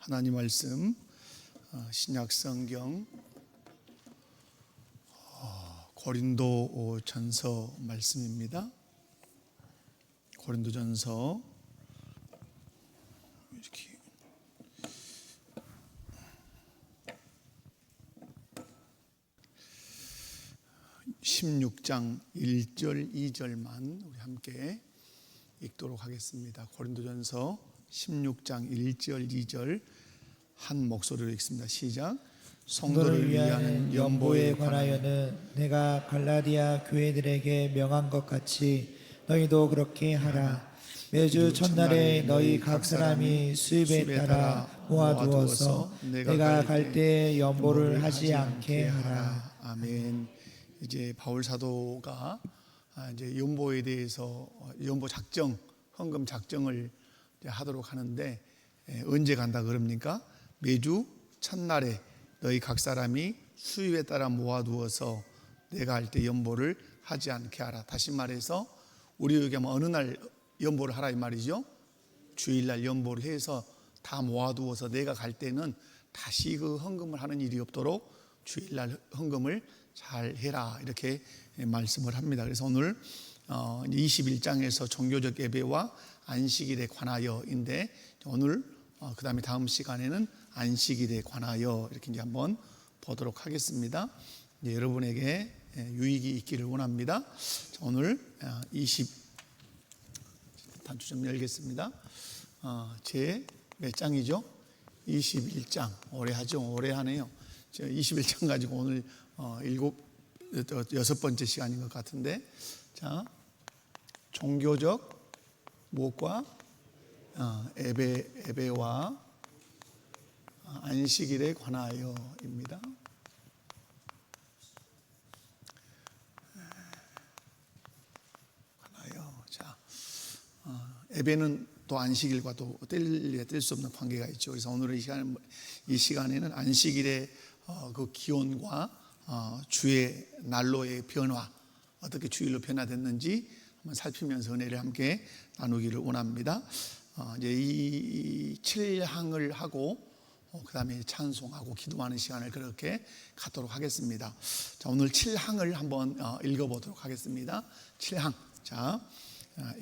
하나님 말씀 신약성경 고린도전서 말씀입니다. 고린도전서 이렇게 16장 1절 2절만 우리 함께 읽도록 하겠습니다. 고린도전서 16장 1절 2절 한 목소리로 읽습니다. 시작. 성도를 위하는 연보에 관하여는 내가 갈라디아 교회들에게 명한 것 같이 너희도 그렇게 하라. 매주 첫날에 너희 각 사람이 수입에 따라 모아두어서 내가 갈 때에 연보를 하지 않게 하라. 아멘. 이제 바울 사도가 이제 연보에 대해서 연보 작정, 헌금 작정을 하도록 하는데 언제 간다 그럽니까? 매주 첫날에 너희 각 사람이 수입에 따라 모아두어서 내가 할 때 연보를 하지 않게 하라. 다시 말해서 우리에게 어느 날 연보를 하라 이 말이죠. 주일날 연보를 해서 다 모아두어서 내가 갈 때는 다시 그 헌금을 하는 일이 없도록 주일날 헌금을 잘 해라 이렇게 말씀을 합니다. 그래서 오늘 21장에서 종교적 예배와 안식일에 관하여인데 오늘 그 다음에 다음 시간에는 안식일에 관하여 이렇게 이제 한번 보도록 하겠습니다. 이제 여러분에게 유익이 있기를 원합니다. 오늘 단추 좀 열겠습니다. 제 몇 장이죠? 21장. 오래 하죠. 오래 하네요. 21장 가지고 오늘 여섯 번째 시간인 것 같은데, 자, 종교적 무엇과 예배와 안식일에 관하여입니다. 관하여. 자, 예배는 또 안식일과 또 뗄 수 없는 관계가 있죠. 그래서 오늘 이 시간에는 안식일의 그 기온과 주의 날로의 변화, 어떻게 주일로 변화됐는지 한번 살피면서 은혜를 함께 나누기를 원합니다. 이제 이 7항을 하고 그 다음에 찬송하고 기도하는 시간을 그렇게 갖도록 하겠습니다. 자, 오늘 7항을 한번 읽어보도록 하겠습니다. 7항. 자,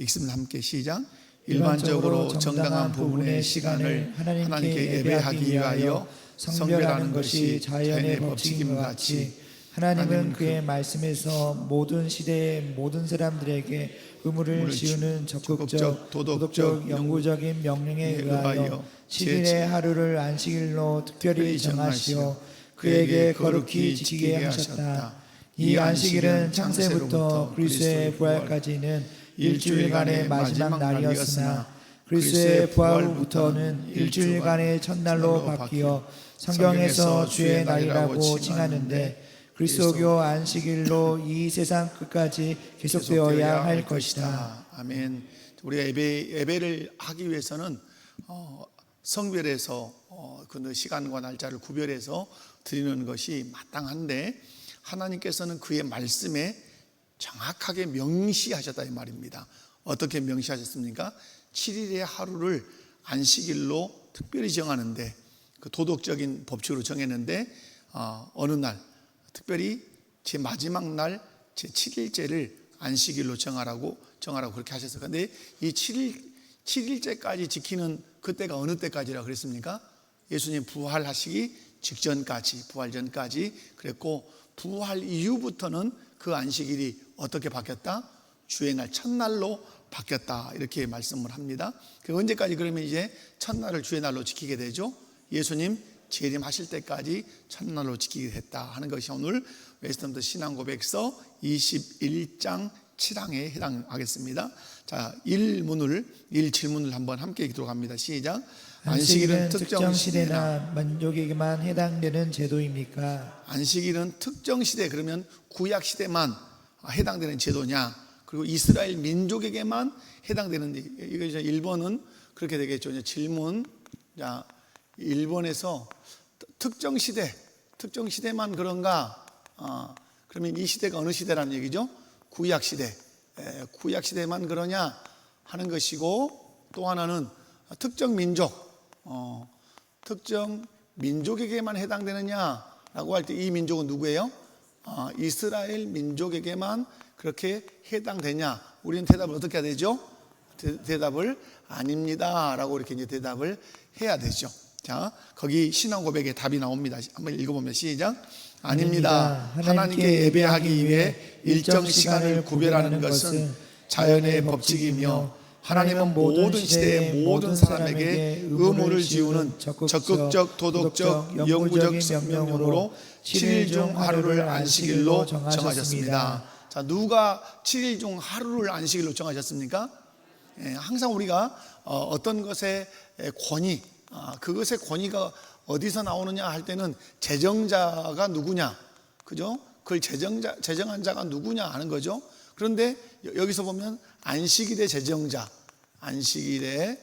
읽습니다. 함께 시작. 일반적으로 정당한 부분의 시간을 하나님께 예배하기 위하여 성별하는 것이 자연의 법칙인 것 같이 하나님은 그의 말씀에서 모든 시대의 모든 사람들에게 의무를 지우는 적극적, 도덕적, 영구적인 명령에 의하여 7일의 하루를 안식일로 특별히 정하시어 그에게 거룩히 지키게 하셨다. 이 안식일은 창세부터 그리스도의 부활까지는 일주일간의 마지막 날이었으나 그리스도의 부활 후부터는 일주일간의 첫날로 바뀌어 성경에서 주의 날이라고 칭하는데 그리스도교 안식일로 이 세상 끝까지 계속되어야 할 것이다. 아멘. 우리가 예배를 하기 위해서는 성별해서 그 시간과 날짜를 구별해서 드리는 것이 마땅한데 하나님께서는 그의 말씀에 정확하게 명시하셨다 이 말입니다. 어떻게 명시하셨습니까? 7일의 하루를 안식일로 특별히 정하는데 그 도덕적인 법칙으로 정했는데 어느 날 특별히 제 마지막 날 제 7일째를 안식일로 정하라고 그렇게 하셨어요. 그런데 이 7일째까지 지키는 그때가 어느 때까지라 그랬습니까? 예수님 부활하시기 직전까지, 부활 전까지 그랬고 부활 이후부터는 그 안식일이 어떻게 바뀌었다? 주의 날 첫날로 바뀌었다 이렇게 말씀을 합니다. 그 언제까지 그러면 이제 첫날을 주의 날로 지키게 되죠? 예수님 재림하실 때까지 첫날로 지키게 됐다 하는 것이 오늘 웨스턴더 신앙고백서 21장 7항에 해당하겠습니다. 자, 1질문을 한번 함께 읽도록 합니다. 시작. 안식일은 특정 시대나 민족에게만 해당되는 제도입니까? 안식일은 특정 시대, 그러면 구약 시대만 해당되는 제도냐? 그리고 이스라엘 민족에게만 해당되는, 이거 이제 1번은 그렇게 되겠죠. 질문. 자, 1번에서 특정 시대만 그런가? 그러면 이 시대가 어느 시대라는 얘기죠? 구약 시대만 그러냐 하는 것이고, 또 하나는 특정 민족, 특정 민족에게만 해당되느냐라고 할 때 이 민족은 누구예요? 이스라엘 민족에게만 그렇게 해당되냐? 우리는 대답을 어떻게 해야 되죠? 대답을 아닙니다 라고 이렇게 이제 대답을 해야 되죠. 자, 거기 신앙 고백에 답이 나옵니다. 한번 읽어보면 시작. 아닙니다. 하나님께 예배하기 위해 일정 시간을 구별하는 것은 자연의 법칙이며 하나님은 모든 시대의 모든 사람에게 의무를 지우는 적극적 도덕적 영구적 명령으로 7일 중 하루를 안식일로 정하셨습니다. 자, 누가 7일 중 하루를 안식일로 정하셨습니까? 항상 우리가 어떤 것의 권위, 그것의 권위가 어디서 나오느냐 할 때는 제정자가 누구냐, 그죠? 그걸 제정한 자가 누구냐 하는 거죠. 그런데 여기서 보면 안식일의 제정자, 안식일의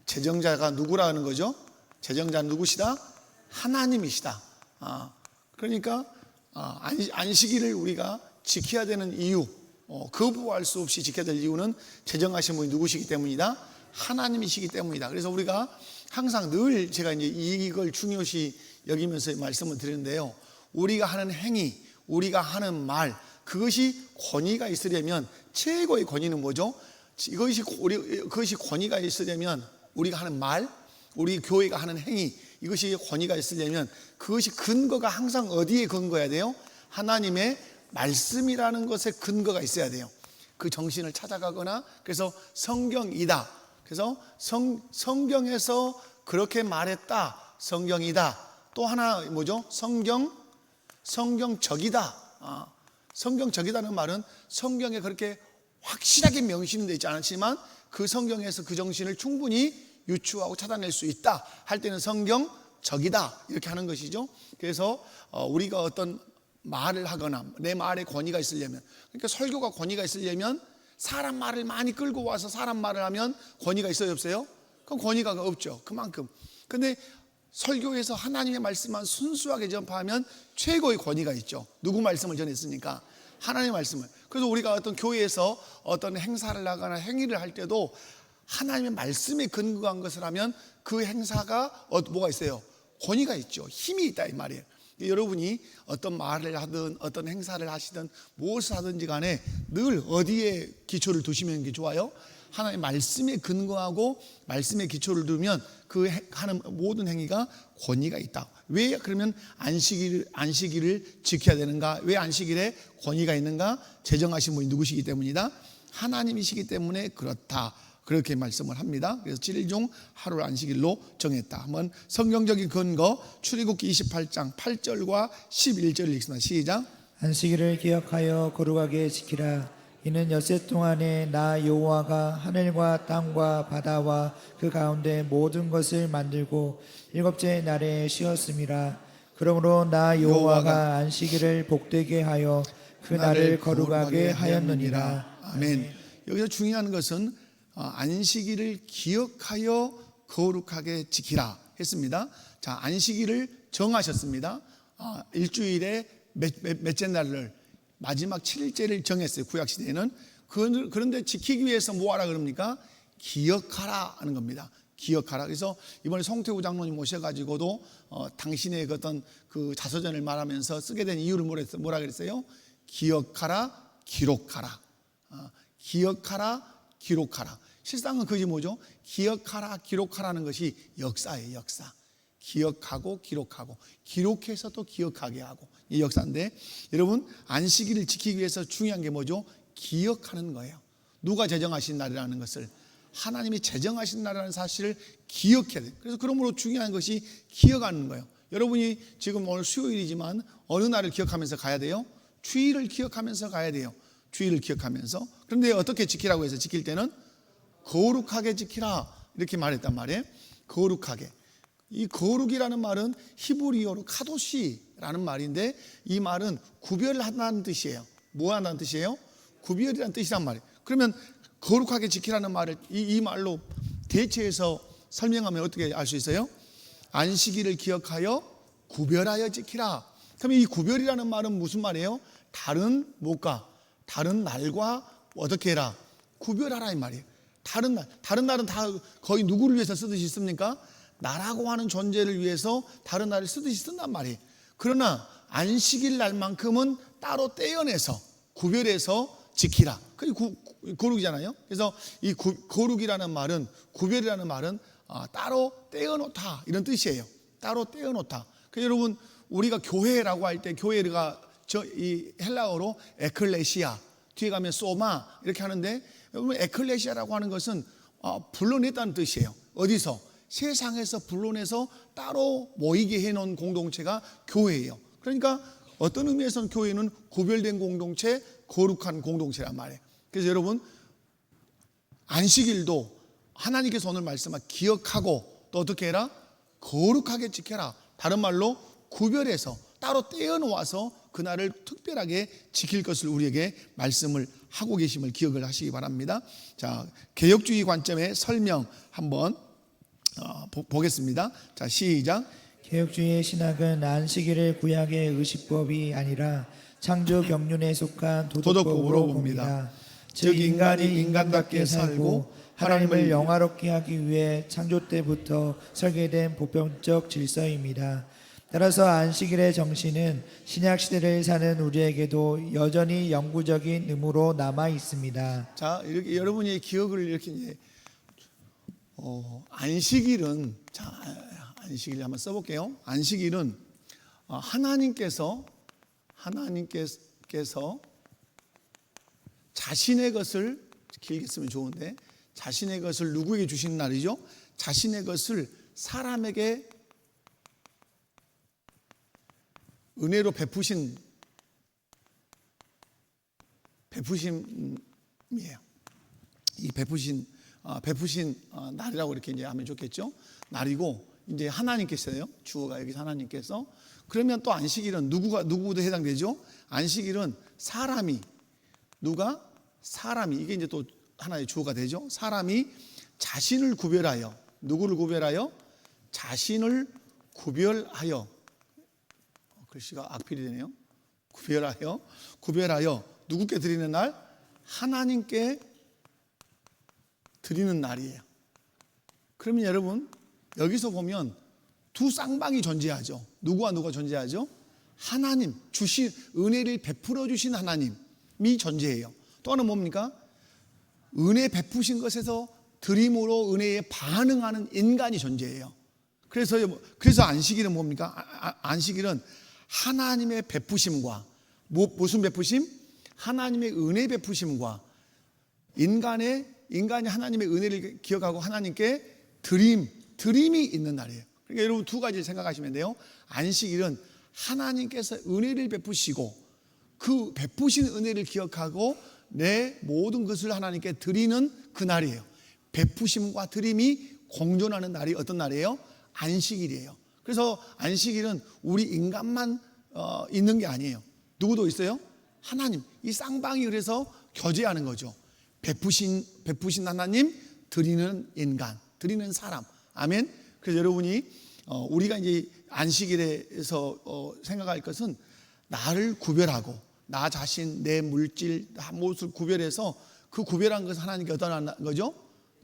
제정자가 누구라는 거죠? 제정자는 누구시다? 하나님이시다. 그러니까 안식일을 우리가 지켜야 되는 이유, 거부할 수 없이 지켜야 될 이유는 제정하신 분이 누구시기 때문이다? 하나님이시기 때문이다. 그래서 우리가 항상 늘 제가 이제 이걸 중요시 여기면서 말씀을 드리는데요. 우리가 하는 행위, 우리가 하는 말, 그것이 권위가 있으려면 최고의 권위는 뭐죠? 그것이 권위가 있으려면 우리가 하는 말, 우리 교회가 하는 행위, 이것이 권위가 있으려면 그것이 근거가 항상 어디에 근거해야 돼요? 하나님의 말씀이라는 것에 근거가 있어야 돼요. 그 정신을 찾아가거나, 그래서 성경이다, 그래서 성경에서 그렇게 말했다, 성경이다. 또 하나 뭐죠? 성경적이다. 성경적이다는 말은 성경에 그렇게 확실하게 명시되어 있지 않지만 그 성경에서 그 정신을 충분히 유추하고 찾아낼 수 있다 할 때는 성경적이다 이렇게 하는 것이죠. 그래서 우리가 어떤 말을 하거나 내 말에 권위가 있으려면, 그러니까 설교가 권위가 있으려면 사람 말을 많이 끌고 와서 사람 말을 하면 권위가 있어요, 없어요? 그럼 권위가 없죠. 그만큼. 근데 설교에서 하나님의 말씀만 순수하게 전파하면 최고의 권위가 있죠. 누구 말씀을 전했으니까? 하나님의 말씀을. 그래서 우리가 어떤 교회에서 어떤 행사를 하거나 행위를 할 때도 하나님의 말씀에 근거한 것을 하면 그 행사가 뭐가 있어요? 권위가 있죠. 힘이 있다 이 말이에요. 여러분이 어떤 말을 하든 어떤 행사를 하시든 무엇을 하든지 간에 늘 어디에 기초를 두시면 좋아요? 하나님의 말씀에 근거하고 말씀에 기초를 두면 그 하는 모든 행위가 권위가 있다. 왜 그러면 안식일을 지켜야 되는가? 왜 안식일에 권위가 있는가? 제정하신 분이 누구시기 때문이다? 하나님이시기 때문에 그렇다. 그렇게 말씀을 합니다. 그래서 7일 중 하루를 안식일로 정했다. 한번 성경적인 근거 출애굽기 28장 8절과 11절을 읽습니다. 시작. 안식일을 기억하여 거룩하게 지키라. 이는 엿새 동안에 나 여호와가 하늘과 땅과 바다와 그 가운데 모든 것을 만들고 일곱째 날에 쉬었음이라. 그러므로 나 여호와가 안식일을 복되게 하여 그 날을 거룩하게 하였느니라. 아멘. 여기서 중요한 것은 안식일을 기억하여 거룩하게 지키라 했습니다. 자, 안식일을 정하셨습니다. 일주일에 몇째 날을 마지막 7일째를 정했어요. 구약시대에는. 그런데 지키기 위해서 뭐 하라 그럽니까? 기억하라 하는 겁니다. 기억하라. 그래서 이번에 송태우 장로님 모셔가지고도 당신의 어떤 그 자서전을 말하면서 쓰게 된 이유를 뭐라 그랬어요? 기억하라, 기록하라. 기억하라, 기록하라. 실상은 그게 뭐죠? 기억하라, 기록하라는 것이 역사예요, 역사. 기억하고 기록하고 기록해서 또 기억하게 하고 이 역사인데, 여러분 안식일을 지키기 위해서 중요한 게 뭐죠? 기억하는 거예요. 누가 제정하신 날이라는 것을, 하나님이 제정하신 날이라는 사실을 기억해야 돼요. 그래서 그러므로 중요한 것이 기억하는 거예요. 여러분이 지금 오늘 수요일이지만 어느 날을 기억하면서 가야 돼요? 주일을 기억하면서 가야 돼요. 주일을 기억하면서. 그런데 어떻게 지키라고 해서 지킬 때는 거룩하게 지키라 이렇게 말했단 말이에요. 거룩하게. 이 거룩이라는 말은 히브리어로 카도시라는 말인데 이 말은 구별한다는 뜻이에요. 뭐 한다는 뜻이에요? 구별이라는 뜻이란 말이에요. 그러면 거룩하게 지키라는 말을 이 말로 대체해서 설명하면 어떻게 알 수 있어요? 안식일을 기억하여 구별하여 지키라. 그러면 이 구별이라는 말은 무슨 말이에요? 다른 날과 어떻게 해라? 구별하라 이 말이에요. 다른 날은 다 거의 누구를 위해서 쓰듯이 씁니까? 나라고 하는 존재를 위해서 다른 날을 쓰듯이 쓴단 말이에요. 그러나 안식일 날만큼은 따로 떼어내서 구별해서 지키라. 그게 거룩이잖아요. 그래서 이 거룩이라는 말은, 구별이라는 말은 따로 떼어놓다 이런 뜻이에요. 따로 떼어놓다. 그래서 여러분, 우리가 교회라고 할 때 교회가 이 헬라어로 에클레시아, 뒤에 가면 소마 이렇게 하는데, 여러분 에클레시아라고 하는 것은 불러냈다는 뜻이에요. 어디서? 세상에서 불러내서 따로 모이게 해놓은 공동체가 교회예요. 그러니까 어떤 의미에서는 교회는 구별된 공동체, 거룩한 공동체란 말이에요. 그래서 여러분, 안식일도 하나님께서 오늘 말씀하 기억하고 또 어떻게 해라? 거룩하게 지켜라. 다른 말로 구별해서 따로 떼어놓아서 그날을 특별하게 지킬 것을 우리에게 말씀을 하고 계심을 기억을 하시기 바랍니다. 자, 개혁주의 관점의 설명 한번 보겠습니다. 자, 시작. 개혁주의의 신학은 안식일을 구약의 의식법이 아니라 창조 경륜에 속한 도덕법으로 봅니다. 즉 인간이 인간답게 살고 하나님을 영화롭게 하기 위해 창조 때부터 설계된 보편적 질서입니다. 따라서 안식일의 정신은 신약 시대를 사는 우리에게도 여전히 영구적인 의무로 남아 있습니다. 자, 이렇게 여러분이 기억을 이렇게 이제 안식일은, 자, 안식일 한번 써볼게요. 안식일은 하나님께서 자신의 것을, 길게 쓰면 좋은데, 자신의 것을 누구에게 주신 날이죠? 자신의 것을 사람에게 은혜로 베푸심이에요. 이 베푸신 날이라고 이렇게 이제 하면 좋겠죠. 날이고, 이제 하나님께서요. 주어가 여기서 하나님께서. 그러면 또 안식일은 누구도 해당되죠. 안식일은 사람이, 이게 이제 또 하나의 주어가 되죠. 사람이 자신을 구별하여, 누구를 구별하여? 자신을 구별하여. 글씨가 악필이 되네요. 구별하여 누구께 드리는 날? 하나님께 드리는 날이에요. 그러면 여러분, 여기서 보면 두 쌍방이 존재하죠. 누구와 누가 존재하죠? 하나님, 은혜를 베풀어 주신 하나님이 존재해요. 또 하나는 뭡니까? 은혜 베푸신 것에서 드림으로 은혜에 반응하는 인간이 존재해요. 그래서 안식일은 뭡니까? 안식일은 하나님의 베푸심과, 무슨 베푸심? 하나님의 은혜 베푸심과 인간이 하나님의 은혜를 기억하고 하나님께 드림이 있는 날이에요. 그러니까 여러분 두 가지 생각하시면 돼요. 안식일은 하나님께서 은혜를 베푸시고 그 베푸신 은혜를 기억하고 내 모든 것을 하나님께 드리는 그 날이에요. 베푸심과 드림이 공존하는 날이 어떤 날이에요? 안식일이에요. 그래서 안식일은 우리 인간만 있는 게 아니에요. 누구도 있어요? 하나님. 이 쌍방이 그래서 교제하는 거죠. 베푸신 하나님, 드리는 인간, 드리는 사람. 아멘. 그래서 여러분이 우리가 이제 안식일에서 생각할 것은 나를 구별하고 나 자신, 내 물질, 무엇을 구별해서 그 구별한 것을 하나님께 어떤 거죠?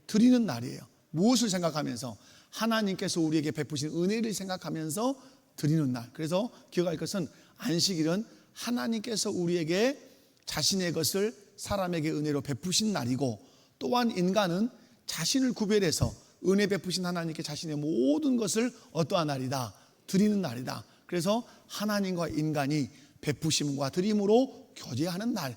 드리는 날이에요. 무엇을 생각하면서? 하나님께서 우리에게 베푸신 은혜를 생각하면서 드리는 날. 그래서 기억할 것은 안식일은 하나님께서 우리에게 자신의 것을 사람에게 은혜로 베푸신 날이고, 또한 인간은 자신을 구별해서 은혜 베푸신 하나님께 자신의 모든 것을 어떠한 날이다? 드리는 날이다. 그래서 하나님과 인간이 베푸심과 드림으로 교제하는 날,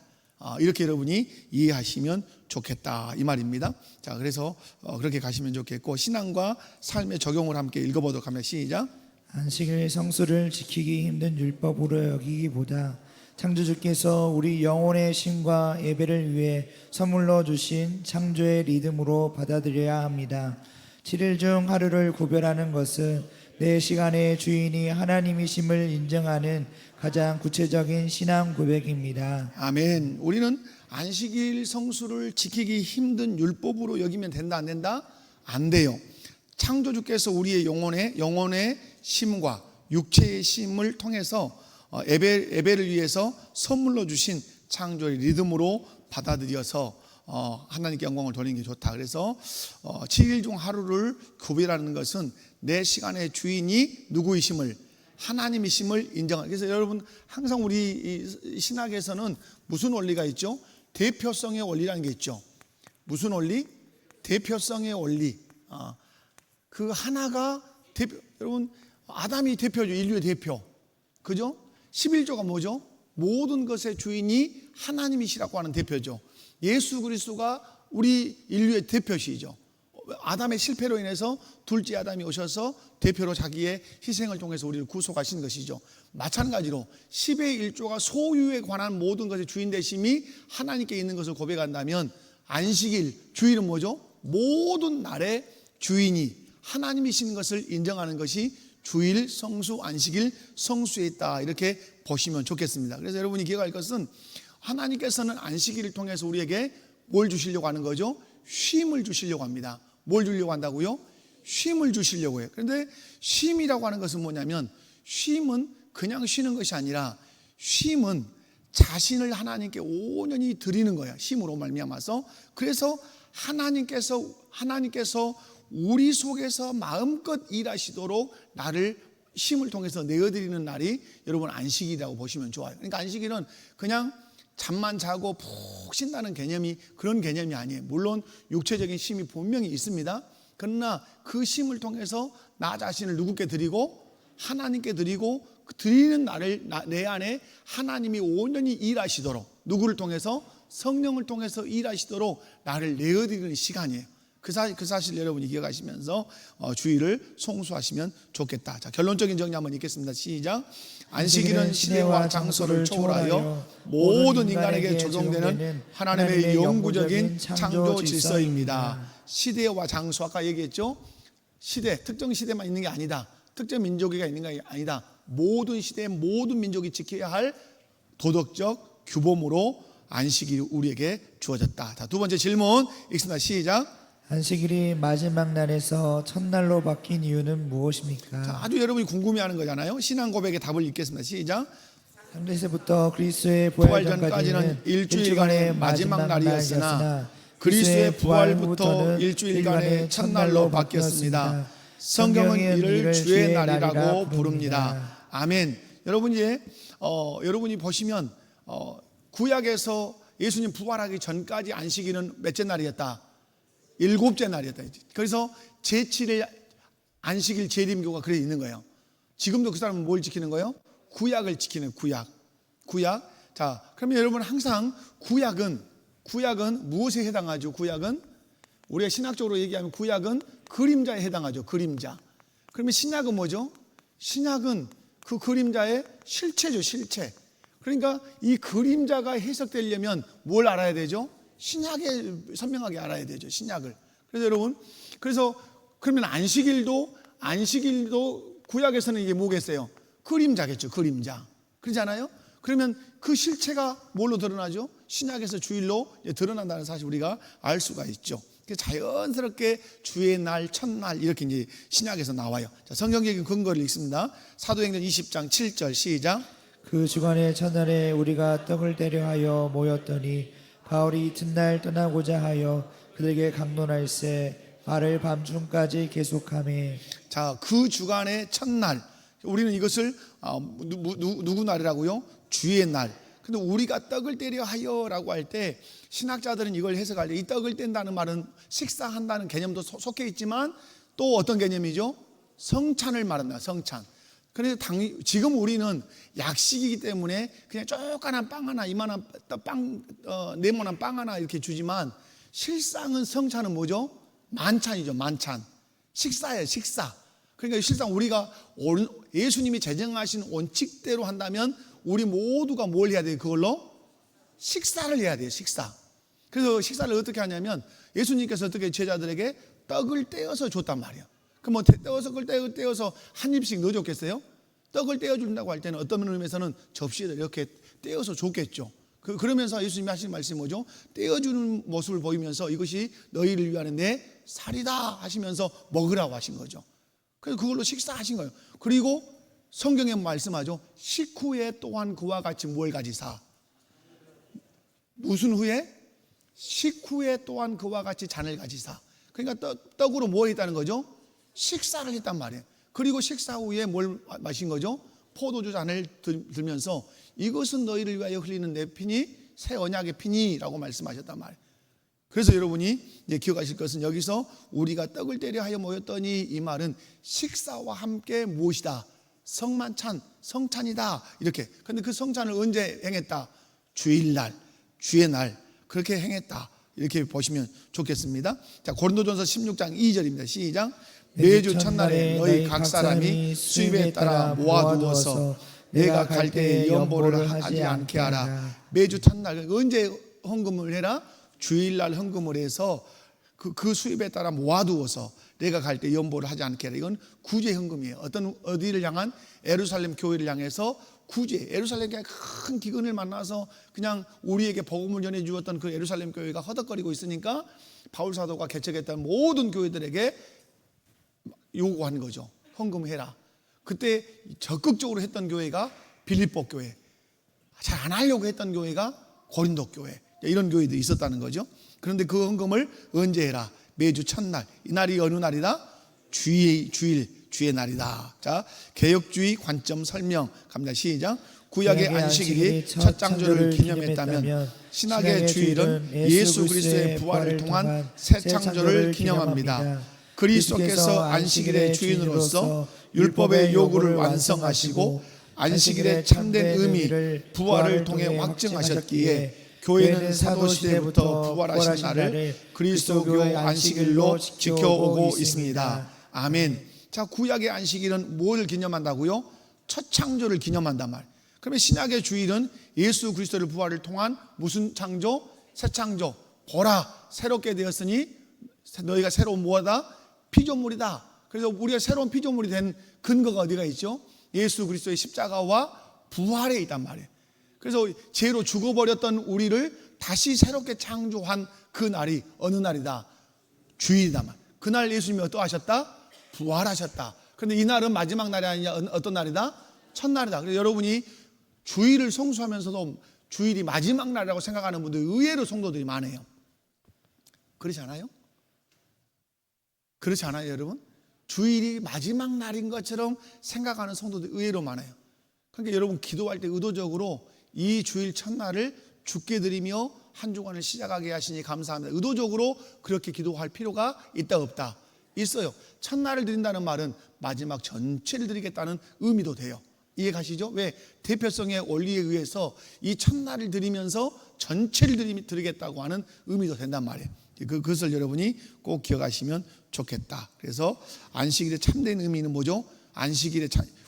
이렇게 여러분이 이해하시면 좋겠다 이 말입니다. 자, 그래서 그렇게 가시면 좋겠고, 신앙과 삶의 적용을 함께 읽어보도록 하면 시작. 안식일 성수를 지키기 힘든 율법으로 여기기보다 창조주께서 우리 영혼의 쉼과 예배를 위해 선물로 주신 창조의 리듬으로 받아들여야 합니다. 7일 중 하루를 구별하는 것은 내 시간의 주인이 하나님이심을 인정하는 가장 구체적인 신앙 고백입니다. 아멘. 우리는 안식일 성수를 지키기 힘든 율법으로 여기면 된다 안 된다? 안 돼요. 창조주께서 우리의 영혼의 쉼과 육체의 쉼을 통해서 예배를 위해서 선물로 주신 창조의 리듬으로 받아들여서 하나님께 영광을 돌리는 게 좋다. 그래서 7일 중 하루를 구별하는 것은 내 시간의 주인이 누구이심을, 하나님이심을 인정하는. 그래서 여러분 항상 우리 신학에서는 무슨 원리가 있죠? 대표성의 원리라는 게 있죠. 무슨 원리? 대표성의 원리. 그 하나가 대표. 여러분 아담이 대표죠. 인류의 대표. 그죠? 11조가 뭐죠? 모든 것의 주인이 하나님이시라고 하는 대표죠. 예수 그리스도가 우리 인류의 대표시죠. 아담의 실패로 인해서 둘째 아담이 오셔서 대표로 자기의 희생을 통해서 우리를 구속하신 것이죠. 마찬가지로 10의 1조가 소유에 관한 모든 것의 주인 되심이 하나님께 있는 것을 고백한다면 안식일, 주일은 뭐죠? 모든 날의 주인이 하나님이신 것을 인정하는 것이 주일, 성수, 안식일, 성수에 있다, 이렇게 보시면 좋겠습니다. 그래서 여러분이 기억할 것은 하나님께서는 안식일을 통해서 우리에게 뭘 주시려고 하는 거죠? 쉼을 주시려고 합니다. 뭘 주려고 한다고요? 쉼을 주시려고 해요. 그런데 쉼이라고 하는 것은 뭐냐면, 쉼은 그냥 쉬는 것이 아니라 쉼은 자신을 하나님께 온전히 드리는 거예요. 쉼으로 말미암아서. 그래서 하나님께서 우리 속에서 마음껏 일하시도록 나를 쉼을 통해서 내어드리는 날이 여러분 안식일이라고 보시면 좋아요. 그러니까 안식일은 그냥 잠만 자고 푹 쉰다는 개념이 그런 개념이 아니에요. 물론 육체적인 쉼이 분명히 있습니다. 그러나 그 쉼을 통해서 나 자신을 누구께 드리고 하나님께 드리고 드리는 날을 내 안에 하나님이 온전히 일하시도록, 누구를 통해서? 성령을 통해서 일하시도록 나를 내어드리는 시간이에요. 그 사실 여러분이 기억하시면서 주일을 송수하시면 좋겠다. 자, 결론적인 정리 한번 읽겠습니다. 시작. 안식일은 시대와 장소를 초월하여 모든 인간에게 적용되는 하나님의 영구적인 창조 질서입니다. 시대와 장소, 아까 얘기했죠. 시대, 특정 시대만 있는 게 아니다. 특정 민족이 있는 게 아니다. 모든 시대, 모든 민족이 지켜야 할 도덕적 규범으로 안식일이 우리에게 주어졌다. 자, 두 번째 질문 읽습니다. 시작. 안식일이 마지막 날에서 첫날로 바뀐 이유는 무엇입니까? 자, 아주 여러분이 궁금해하는 거잖아요. 신앙 고백의 답을 읽겠습니다. 시작. 창세부터 그리스도의 부활 전까지는 일주일간의 마지막 날이었으나 그리스도의 부활부터 일주일간의 첫날로 바뀌었습니다. 성경은 이를 주의 날이라고 부릅니다. 아멘. 여러분 이제 여러분이 보시면 구약에서 예수님 부활하기 전까지 안식일은 몇째 날이었다? 7째 날이었다. 그래서 제7일 안식일 재림교가 그래 있는 거예요. 지금도 그 사람은 뭘 지키는 거예요? 구약을 지키는 구약. 자, 그러면 여러분 항상 구약은 무엇에 해당하죠? 구약은 우리가 신학적으로 얘기하면 구약은 그림자에 해당하죠. 그림자. 그러면 신약은 뭐죠? 신약은 그 그림자의 실체죠. 실체. 그러니까 이 그림자가 해석되려면 뭘 알아야 되죠? 신약에 선명하게 알아야 되죠. 신약을. 그래서 여러분, 그러면 안식일도 구약에서는 이게 뭐겠어요? 그림자겠죠. 그림자. 그렇잖아요? 그러면 그 실체가 뭘로 드러나죠? 신약에서 주일로 드러난다는 사실 우리가 알 수가 있죠. 자연스럽게 주의 날, 첫날 이렇게 이제 신약에서 나와요. 자, 성경적인 근거를 읽습니다. 사도행전 20장 7절 시작. 그 주간의 첫날에 우리가 떡을 떼려 하여 모였더니 바울이 이튿날 떠나고자 하여 그들에게 강론할세 말을 밤중까지 계속하매. 자, 그 주간의 첫날, 우리는 이것을 누구 날이라고요? 주의 날. 근데 우리가 떡을 떼려 하여라고 할 때 신학자들은 이걸 해석할 때 이 떡을 뗀다는 말은 식사한다는 개념도 속해 있지만 또 어떤 개념이죠? 성찬을 말한다. 성찬. 그래서 지금 우리는 약식이기 때문에 그냥 조그만한 빵 하나, 이만한 빵, 네모난 빵 하나 이렇게 주지만 실상은 성찬은 뭐죠? 만찬이죠. 만찬. 식사예요. 식사. 그러니까 실상 우리가 예수님이 제정하신 원칙대로 한다면 우리 모두가 뭘 해야 돼요? 그걸로 식사를 해야 돼요. 식사. 그래서 식사를 어떻게 하냐면 예수님께서 어떻게 제자들에게 떡을 떼어서 줬단 말이에요. 그럼 뭐 떼어서 한 입씩 넣어줬겠어요? 떡을 떼어준다고 할 때는 어떤 의미에서는 접시에다 이렇게 떼어서 줬겠죠. 그러면서 예수님이 하신 말씀이 뭐죠? 떼어주는 모습을 보이면서 이것이 너희를 위한 내 살이다 하시면서 먹으라고 하신 거죠. 그래서 그걸로 식사하신 거예요. 그리고 성경에 말씀하죠. 식후에 또한 그와 같이 뭘 가지사? 무슨 후에? 식후에 또한 그와 같이 잔을 가지사. 그러니까 떡으로 뭘 했다는 거죠? 식사를 했단 말이에요. 그리고 식사 후에 뭘 마신 거죠? 포도주 잔을 들면서 이것은 너희를 위하여 흘리는 내 피니 새 언약의 피니라고 말씀하셨단 말이에요. 그래서 여러분이 이제 기억하실 것은 여기서 우리가 떡을 떼려 하여 모였더니 이 말은 식사와 함께 무엇이다? 성만찬, 성찬이다. 이렇게. 근데 그 성찬을 언제 행했다? 주일날, 주의 날 그렇게 행했다. 이렇게 보시면 좋겠습니다. 자, 고린도전서 16장 2절입니다. 시작. 매주 첫날에 너희 각 사람이 수입에 따라 모아두어서 내가 갈 때에 연보를 하지 않게 하라. 매주 첫날 언제 헌금을 해라? 주일날 헌금을 해서 그 수입에 따라 모아두어서 내가 갈 때 연보를 하지 않게 하라. 이건 구제 헌금이에요. 어디를 향한? 예루살렘 교회를 향해서 구제. 예루살렘 교회 큰 기근을 만나서 그냥 우리에게 복음을 전해 주었던 그 예루살렘 교회가 허덕거리고 있으니까 바울 사도가 개척했던 모든 교회들에게 요구한 거죠. 헌금해라. 그때 적극적으로 했던 교회가 빌립보 교회, 잘 안 하려고 했던 교회가 고린도 교회, 이런 교회도 있었다는 거죠. 그런데 그 헌금을 언제 해라? 매주 첫날. 이 날이 어느 날이다? 주의 날이다. 자, 개혁주의 관점 설명 갑니다. 시작. 구약의 안식일이 첫 창조를 기념했다면 신약의 주일은 예수 그리스도의 부활을 통한 새 창조를 기념합니다. 그리스도께서 안식일의 주인으로서 율법의 요구를 완성하시고 안식일의 참된 의미, 부활을 통해 확증하셨기에 교회는 사도시대부터 부활하신 날을 그리스도교 안식일로 지켜오고 있습니다. 아멘. 자, 구약의 안식일은 뭘 기념한다고요? 첫 창조를 기념한단 말. 그러면 신약의 주일은 예수 그리스도의 부활을 통한 무슨 창조? 새 창조. 보라, 새롭게 되었으니 너희가 새로운 무엇이다? 피조물이다. 그래서 우리가 새로운 피조물이 된 근거가 어디가 있죠? 예수 그리스도의 십자가와 부활에 있단 말이에요. 그래서 죄로 죽어버렸던 우리를 다시 새롭게 창조한 그 날이 어느 날이다? 주일이다 말. 그날 예수님이 어떠하셨다? 부활하셨다. 그런데 이 날은 마지막 날이 아니냐? 어떤 날이다? 첫날이다. 그래서 여러분이 주일을 성수하면서도 주일이 마지막 날이라고 생각하는 분들 의외로 성도들이 많아요. 그렇지 않아요? 그렇지 않아요, 여러분? 주일이 마지막 날인 것처럼 생각하는 성도들 의외로 많아요. 그러니까 여러분 기도할 때 의도적으로 이 주일 첫날을 주께 드리며 한 주간을 시작하게 하시니 감사합니다. 의도적으로 그렇게 기도할 필요가 있다 없다? 있어요. 첫날을 드린다는 말은 마지막 전체를 드리겠다는 의미도 돼요. 이해 가시죠? 왜? 대표성의 원리에 의해서 이 첫날을 드리면서 전체를 드리겠다고 하는 의미도 된단 말이에요. 그것을 여러분이 꼭 기억하시면 좋겠다. 그래서 안식일의 참된 의미는 뭐죠?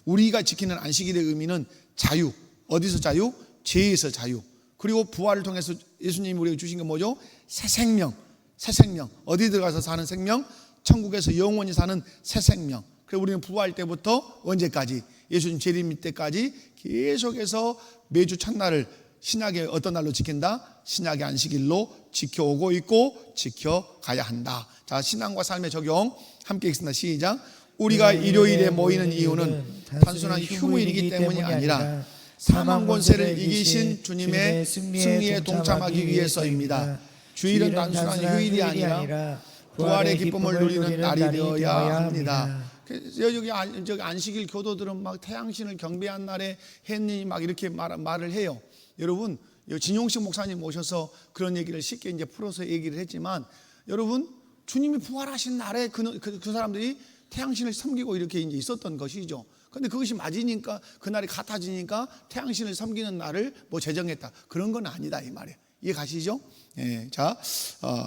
우리가 지키는 안식일의 의미는 자유. 어디서 자유? 죄에서 자유. 그리고 부활을 통해서 예수님이 우리에게 주신 게 뭐죠? 새 생명. 새 생명. 어디 들어가서 사는 생명? 천국에서 영원히 사는 새 생명. 그래서 우리는 부활 때부터 언제까지? 예수님 재림 때까지 계속해서 매주 첫날을 신약의 어떤 날로 지킨다? 신약의 안식일로 지켜오고 있고 지켜가야 한다. 자, 신앙과 삶의 적용 함께 읽습니다. 시작. 우리가 일요일에 모이는 이유는 단순한 휴무일이기 때문이 아니라 사망 권세를 이기신 주님의 승리에 동참하기 위해서입니다. 주일은 단순한 휴일이 아니라 부활의 기쁨을 누리는 날이 되어야 합니다. 여기 안식일 교도들은 막 태양신을 경배한 날에 했니 막 이렇게 말을 해요. 여러분, 진용식 목사님 모셔서 그런 얘기를 쉽게 이제 풀어서 얘기를 했지만, 여러분, 주님이 부활하신 날에 그 사람들이 태양신을 섬기고 이렇게 이제 있었던 것이죠. 그런데 그것이 맞으니까 그날이 같아지니까 태양신을 섬기는 날을 뭐 제정했다. 그런 건 아니다 이 말이에요. 이해 가시죠? 예, 자,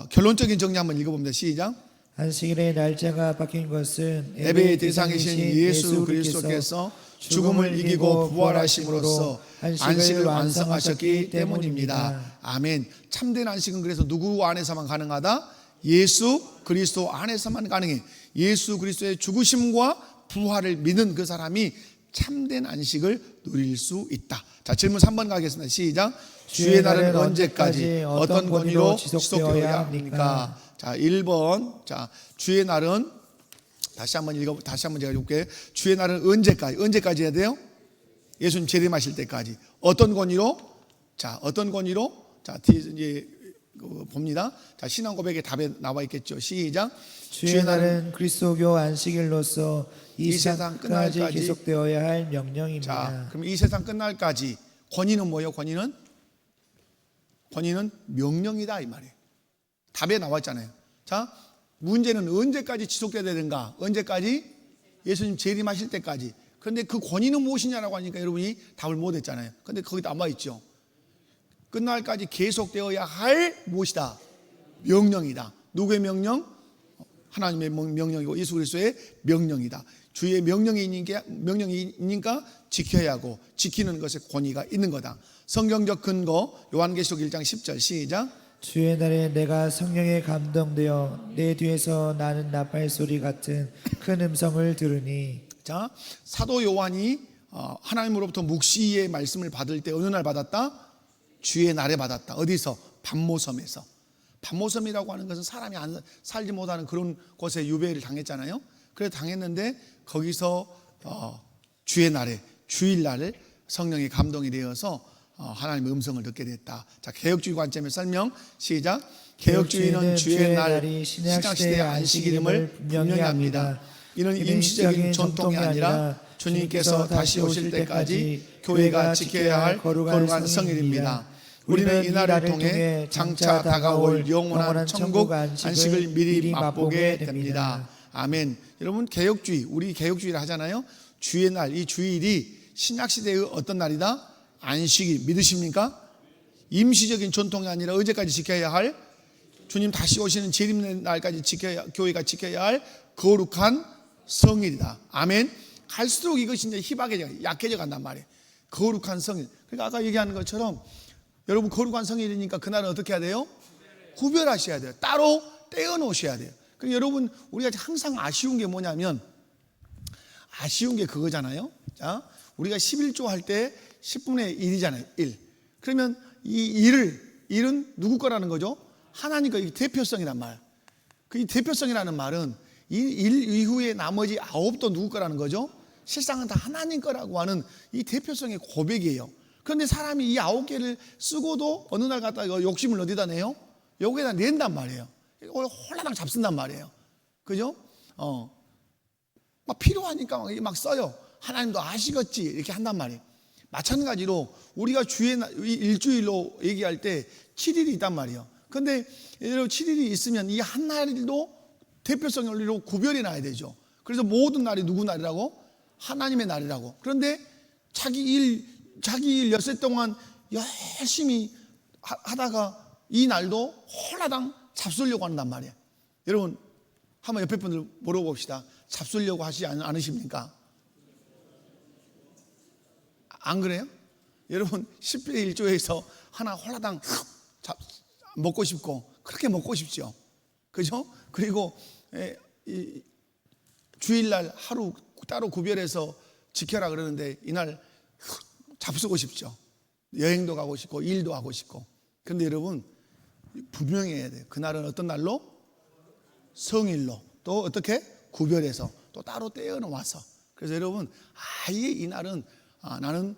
결론적인 정리 한번 읽어봅니다. 시작. 안식일의 날짜가 바뀐 것은 예배의 대상이신 예수 그리스도께서 죽음을 이기고 부활하심으로써 안식을 완성하셨기 때문입니다. 아멘. 참된 안식은 그래서 누구 안에서만 가능하다? 예수 그리스도 안에서만 가능해. 예수 그리스도의 죽으심과 부활을 믿는 그 사람이 참된 안식을 누릴 수 있다. 자, 질문 3번 가겠습니다. 시작. 주의 날은 언제까지 어떤 권위로 지속되어야 합니까? 자, 1번. 자, 주의 날은 다시 한번 제가 읽을게요. 주의 날은 언제까지 해야 돼요? 예수님 재림하실 때까지. 어떤 권위로? 자, 어떤 권위로? 자, 이제 봅니다. 자, 신앙 고백의 답에 나와 있겠죠. 시작. 주의 날은 그리스도교 안식일로서 이 세상 끝날까지 끝날까지 계속되어야 할 명령입니다. 자, 그럼 이 세상 끝날까지 권위는 뭐예요? 권위는 명령이다 이 말이에요. 답에 나왔잖아요. 자, 문제는 언제까지 지속돼야 되는가? 언제까지? 예수님 재림하실 때까지. 그런데 그 권위는 무엇이냐라고 하니까 여러분이 답을 못 했잖아요. 그런데 거기 남아 있죠. 끝날까지 계속되어야 할 무엇이다? 명령이다. 누구의 명령? 하나님의 명령이고 예수 그리스도의 명령이다. 주의 명령이 있으니까 지켜야 하고 지키는 것에 권위가 있는 거다. 성경적 근거 요한계시록 1장 10절 시작. 주의 날에 내가 성령에 감동되어 내 뒤에서 나는 나팔 소리 같은 큰 음성을 들으니. 자, 사도 요한이 하나님으로부터 묵시의 말씀을 받을 때 어느 날 받았다? 주의 날에 받았다. 어디서? 반모섬에서. 반모섬이라고 하는 것은 사람이 살지 못하는 그런 곳에 유배를 당했잖아요. 그래서 당했는데 거기서 주의 날에 주일날 성령의 감동이 되어서 하나님의 음성을 듣게 됐다. 자, 개혁주의 관점의 설명 시작. 개혁주의는 주의 날이 신약시대의 안식일임을 분명히 합니다. 이는 임시적인 전통이 아니라 주님께서 다시 오실 때까지 교회가 지켜야 할 거룩한 성일입니다. 우리는 이 날을 통해 장차 다가올 영원한 천국 안식을 미리 맛보게 됩니다. 아멘. 여러분, 개혁주의, 우리 개혁주의를 하잖아요. 주의 날, 이 주일이 신약시대의 어떤 날이다? 안식일. 믿으십니까? 임시적인 전통이 아니라 언제까지 지켜야 할, 주님 다시 오시는 재림 날까지 교회가 지켜야 할 거룩한 성일이다. 아멘. 갈수록 이것이 이제 희박해져, 약해져 간단 말이에요. 거룩한 성일. 그러니까 아까 얘기하는 것처럼 여러분, 거룩한 성일이니까 그날은 어떻게 해야 돼요? 구별하셔야 돼요. 따로 떼어 놓으셔야 돼요. 그러니까 여러분, 우리가 항상 아쉬운 게 뭐냐면, 아쉬운 게 그거잖아요. 자, 우리가 11조 할 때 10분의 1이잖아요. 1. 그러면 이 1은 누구 거라는 거죠? 하나님 거. 이 대표성이란 말. 그 이 대표성이라는 말은 이 1 이후에 나머지 9도 누구 거라는 거죠? 실상은 다 하나님 거라고 하는 이 대표성의 고백이에요. 그런데 사람이 이 9개를 쓰고도 어느 날 갖다가 욕심을 어디다 내요? 여기에다 낸단 말이에요. 홀라당 잡쓴단 말이에요. 그죠? 막 필요하니까 막 써요. 하나님도 아시겠지 이렇게 한단 말이에요. 마찬가지로 우리가 주의 일주일로 얘기할 때 7일이 있단 말이에요. 그런데 예를 들어 7일이 있으면 이 한 날도 대표성으로 구별해 놔야 되죠. 그래서 모든 날이 누구 날이라고? 하나님의 날이라고. 그런데 자기 일 엿새 동안 열심히 하다가 이 날도 홀라당 잡수려고 한단 말이에요. 여러분, 한번 옆에 분들 물어봅시다. 잡수려고 하시지 않으십니까? 안 그래요? 여러분, 10회 1조에서 하나 홀라당 먹고 싶고 그렇게 먹고 싶죠. 그죠? 그리고 주일날 하루 따로 구별해서 지켜라 그러는데 이날 잡수고 싶죠. 여행도 가고 싶고 일도 하고 싶고. 그런데 여러분, 분명히 해야 돼요. 그날은 어떤 날로? 성일로. 또 어떻게? 구별해서 또 따로 떼어놓아서. 그래서 여러분, 아예 이 날은 나는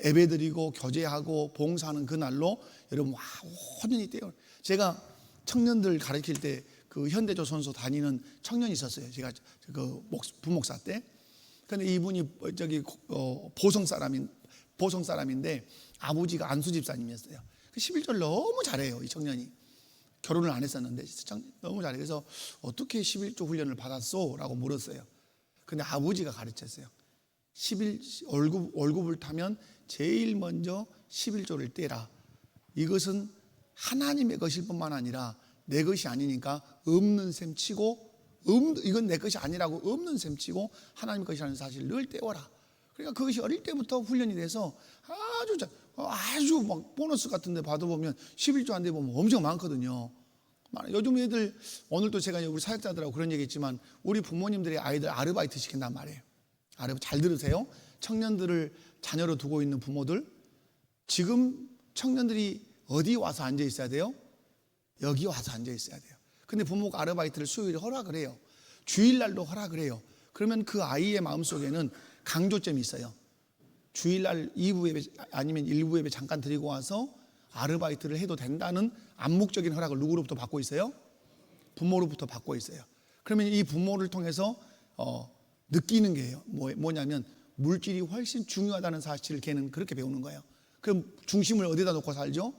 예배드리고 교제하고 봉사하는 그 날로 여러분 온전히 떼어. 제가 청년들 가르칠 때 그 현대조선소 다니는 청년이 있었어요. 제가 그 부목사 때. 근데 이분이 보성 사람인데 아버지가 안수 집사님이었어요. 11조를 너무 잘해요. 이 청년이. 결혼을 안 했었는데 너무 잘해요. 그래서 어떻게 11조 훈련을 받았어? 라고 물었어요. 근데 아버지가 가르쳤어요. 월급을 타면 제일 먼저 11조를 떼라. 이것은 하나님의 것일 뿐만 아니라 내 것이 아니니까 없는 셈 치고, 이건 내 것이 아니라고 없는 셈 치고 하나님 것이라는 사실을 늘 떼어라. 그러니까 그것이 어릴 때부터 훈련이 돼서 아주 막 보너스 같은 데 받아보면 11조 안 돼 보면 엄청 많거든요. 요즘 애들, 오늘도 제가 우리 사역자들하고 그런 얘기 했지만 우리 부모님들이 아이들 아르바이트 시킨단 말이에요. 잘 들으세요. 청년들을 자녀로 두고 있는 부모들, 지금 청년들이 어디 와서 앉아 있어야 돼요? 여기 와서 앉아 있어야 돼요. 근데 부모가 아르바이트를 수요일에 허락을 해요. 주일날도 허락을 해요. 그러면 그 아이의 마음속에는 강조점이 있어요. 주일날 2부 예배 아니면 1부 예배 잠깐 드리고 와서 아르바이트를 해도 된다는 암묵적인 허락을 누구로부터 받고 있어요? 부모로부터 받고 있어요. 그러면 이 부모를 통해서 느끼는 게요. 뭐냐면 물질이 훨씬 중요하다는 사실을 걔는 그렇게 배우는 거예요. 그럼 중심을 어디다 놓고 살죠?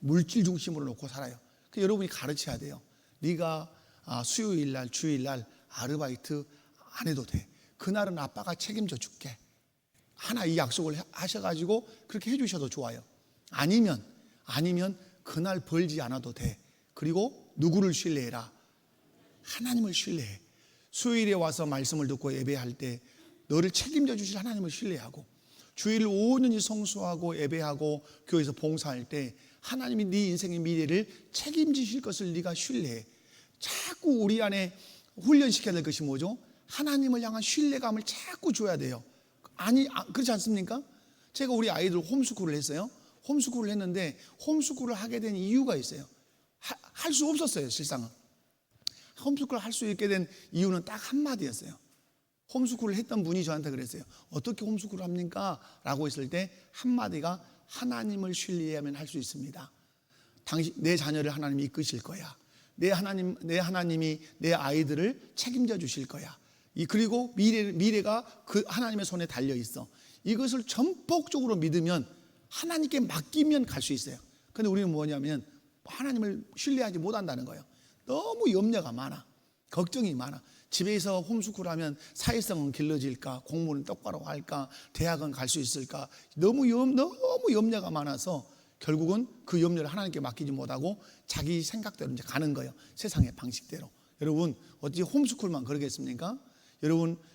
물질 중심으로 놓고 살아요. 그 여러분이 가르쳐야 돼요. 네가 수요일 날, 주일 날 아르바이트 안 해도 돼. 그날은 아빠가 책임져 줄게. 하나 이 약속을 하셔가지고 그렇게 해주셔도 좋아요. 아니면 그날 벌지 않아도 돼. 그리고 누구를 신뢰해라? 하나님을 신뢰해. 수요일에 와서 말씀을 듣고 예배할 때 너를 책임져 주실 하나님을 신뢰하고, 주일을 온전히 성수하고 예배하고 교회에서 봉사할 때 하나님이 네 인생의 미래를 책임지실 것을 네가 신뢰해. 자꾸 우리 안에 훈련시켜야 될 것이 뭐죠? 하나님을 향한 신뢰감을 자꾸 줘야 돼요. 그렇지 않습니까? 제가 우리 아이들 홈스쿨을 했어요. 홈스쿨을 했는데 홈스쿨을 하게 된 이유가 있어요. 할 수 없었어요. 실상은 홈스쿨을 할 수 있게 된 이유는 딱 한마디였어요. 홈스쿨을 했던 분이 저한테 그랬어요. 어떻게 홈스쿨을 합니까? 라고 했을 때 한마디가 하나님을 신뢰하면 할 수 있습니다. 내 자녀를 하나님이 이끄실 거야. 내 하나님이 내 아이들을 책임져 주실 거야. 그리고 미래가 그 하나님의 손에 달려 있어. 이것을 전폭적으로 믿으면 하나님께 맡기면 갈 수 있어요. 근데 우리는 뭐냐면 하나님을 신뢰하지 못한다는 거예요. 너무 염려가 많아. 걱정이 많아. 집에서 홈스쿨 하면 사회성은 길러질까? 공부는 똑바로 할까? 대학은 갈 수 있을까? 너무 염려가 많아서 결국은 그 염려를 하나님께 맡기지 못하고 자기 생각대로 이제 가는 거예요. 세상의 방식대로. 여러분, 어떻게 홈스쿨만 그러겠습니까?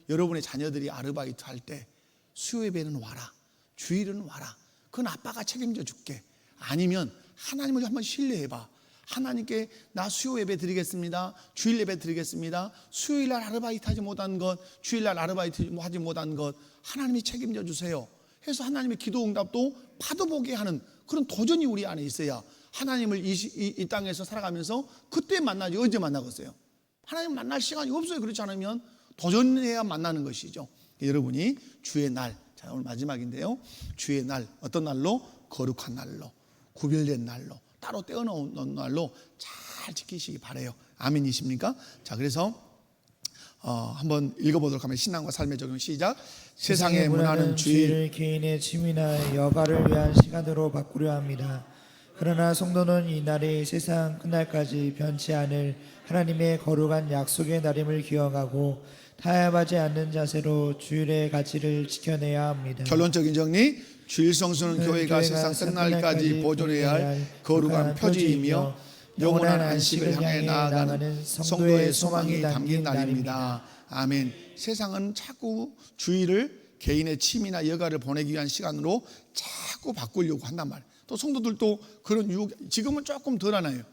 여러분의 자녀들이 아르바이트 할 때 수요 예배는 와라. 주일은 와라. 그건 아빠가 책임져 줄게. 아니면 하나님을 한번 신뢰해봐. 하나님께 나 수요 예배 드리겠습니다. 주일 예배 드리겠습니다. 수요일 날 아르바이트 하지 못한 것, 주일 날 아르바이트 하지 못한 것 하나님이 책임져 주세요. 해서 하나님의 기도 응답도 받아보게 하는 그런 도전이 우리 안에 있어야 하나님을 이 땅에서 살아가면서 그때 만나지 언제 만나겠어요? 하나님 만날 시간이 없어요. 그렇지 않으면 도전해야 만나는 것이죠. 여러분이 주의 날, 자 오늘 마지막인데요. 주의 날, 어떤 날로? 거룩한 날로, 구별된 날로, 따로 떼어놓은 날로 잘 지키시기 바라요. 아멘이십니까? 자, 그래서 한번 읽어보도록 하면 신앙과 삶의 적용 시작. 세상의 문화는 주일 개인의 취미나 여가를 위한 시간으로 바꾸려 합니다. 그러나 성도는 이 날이 세상 끝날까지 변치 않을 하나님의 거룩한 약속의 날임을 기억하고 타협하지 않는 자세로 주일의 가치를 지켜내야 합니다. 결론적인 정리. 주일 성수는 교회가 세상 끝날까지 보존해야 할 거룩한 표지이며 영원한 안식을 향해 나아가는 성도의 소망이 담긴 날입니다. 아멘. 세상은 자꾸 주일을 개인의 취미나 여가를 보내기 위한 시간으로 자꾸 바꾸려고 한단 말이에요. 또 성도들도 그런 유혹, 지금은 조금 덜하나요.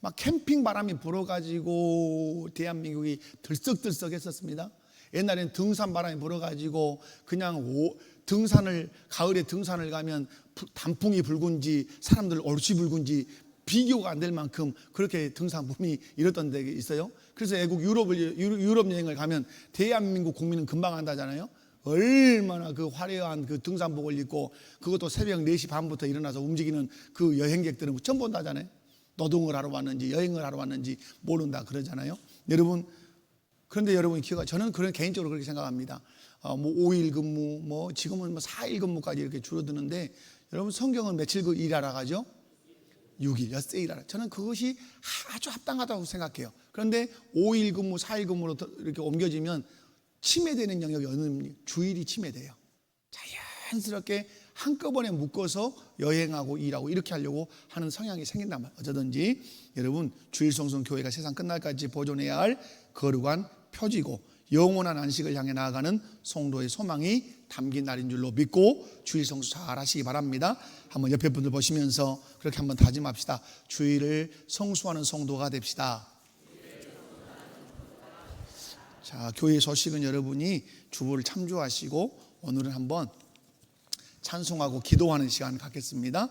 막 캠핑 바람이 불어가지고 대한민국이 들썩들썩 했었습니다. 옛날엔 등산 바람이 불어가지고 그냥 가을에 등산을 가면 단풍이 붉은지 사람들 얼씨 붉은지 비교가 안 될 만큼 그렇게 등산 붐이 일었던 데가 있어요. 그래서 애국 유럽 여행을 가면 대한민국 국민은 금방 한다잖아요. 얼마나 그 화려한 그 등산복을 입고 그것도 새벽 4시 반부터 일어나서 움직이는 그 여행객들은 처음 본다잖아요. 노동을 하러 왔는지 여행을 하러 왔는지 모른다 그러잖아요. 그런데 여러분이 저는 그런 개인적으로 그렇게 생각합니다. 5일 근무, 지금은 4일 근무까지 이렇게 줄어드는데 여러분 성경은 며칠 일하라 가죠? 6일, 엿새 일하라. 저는 그것이 아주 합당하다고 생각해요. 그런데 5일 근무, 4일 근무로 이렇게 옮겨지면 침해되는 영역이 어느 주일이 침해돼요. 자연스럽게 한꺼번에 묶어서 여행하고 일하고 이렇게 하려고 하는 성향이 생긴단 말이에요. 어쩌든지 여러분 주일 성수는 교회가 세상 끝날까지 보존해야 할 거룩한 표지고 영원한 안식을 향해 나아가는 성도의 소망이 담긴 날인 줄로 믿고 주일 성수 잘 하시기 바랍니다. 한번 옆에 분들 보시면서 그렇게 한번 다짐합시다. 주일을 성수하는 성도가 됩시다. 자, 교회 소식은 여러분이 주보를 참조하시고 오늘은 한번 찬송하고 기도하는 시간을 갖겠습니다.